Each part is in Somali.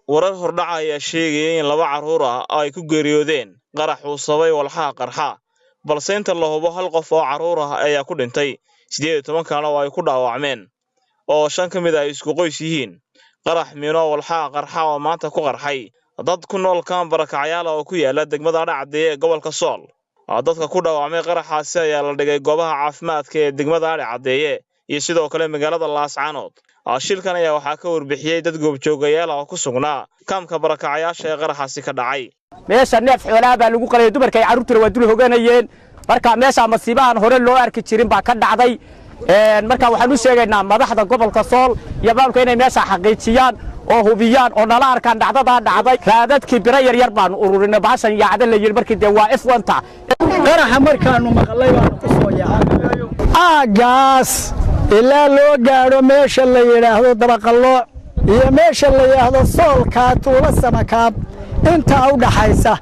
warar hordhaca ayaa sheegaya in 2 carruur ah ay ku geeriyoodeen qarax uu sabay walxaha qarxa balse inta la hubo hal qof oo carruur ah ayaa ku dhintay 18 kana oo ay ku dhaawacmeen oo 5 ka mid ah isku qoys yihiin qarax miino walxaha qarxa oo maanta ku qarxay dad ku nool kaan barakacyaal oo ku yaala degmada Dhacday ee gobolka Sool dadka ku dhaawacmay qaraxaasi ayaa la dhigay goobaha caafimaadka ee degmada Dhacday iyo sidoo kale magaalada Laascaanood shilkan ayaa waxa ka warbixiyay dad goobjoogayaal oo ku sugnaa kaamka barakacyaasha ee qaraxaasi ka dhacay meesha neef xoolaha baa lagu qalay dumarkay carruurta waa dul hoganayeen marka meesha masiibahan hore loo arki jirin baa ka dhacday marka waxaan u sheegaynaa madaxda gobolka Sool iyo maamulka inay meesha xaqiijiyaan oo hubiyaan oo nala arkaan dhacdada dhacday raadadkii bira yar baan ururinay baashan yaacada la yiri markii de waa F1ta qaraxa markaanu maqlay baan ku soo yaacay aagaas ilaa loo gaaro meesha la yiraahdo dabaqallo iyo meesha la yiraahdo Soolka tuula samakaab inta u dhaxaysa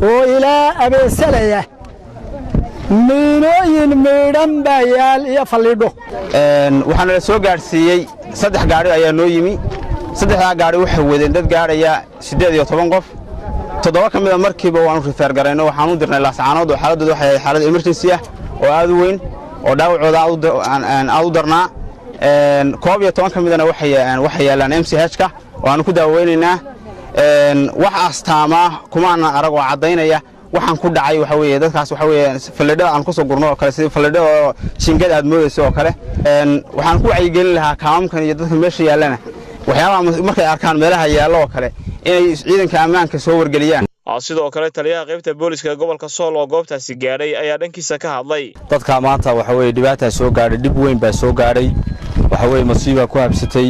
oo ilaa abeesalaya miinooyin meedhan bayaal iyo faliidho waxaan la soo gaarsiiyay 3 gaari ayaa noo yimi 3 gaari waxay wadeen dad gaaraya 18 qof 7 ka mid ah markiiba waanu refer gareyno waxaan u dirnay Laascaanood oo xaaladoodu waxay xaalad emergency ah oo aad u weyn oo dhaawacooda aan u darnaa 11 ka midana waxay yaalaan MCH-ka oo aan ku daaweynayna wax astaama kuma arag oo cadeynaya waxaan ku dhacay waxa weeye dadkaas waxa weeye faleedho aan ku soo gurno oo kale sidii faleedho oo shingad aad moodayso oo kale waxaan ku wacyigelin lahaa kaamamkan iyo dadka meesha yaalana waxyaabaha markay arkaan meelaha yaalo oo kale inay ciidanka ammaanka soo wargeliyaan sidoo kale taliyaha qaybta booliska gobolka Sool oo goobtaasi gaaray ayaa dhankiisa ka hadlay dadka maanta waxa weeye dhibaato soo gaaray dib weyn baa soo gaaray waxa weeye masiibo ku habsatay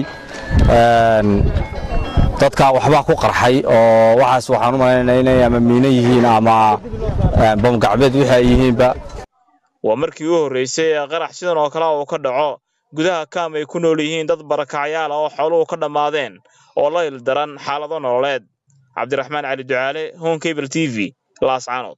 dadka waxba ku qarxay oo waxaas waxaan u maleynayaa inay ama miina yihiin ama bom gacmeed waxay yihiinba waa markii uu horeysay qarax sidan oo kale oo ka dhaco gudaha kaam ay ku nool yihiin dad barakacyaal oo xooluhu ka dhamaadeen oo la ildaran xaalado nololeed Cabdiraxmaan Cali Ducaale Home Cable TV Laascaanood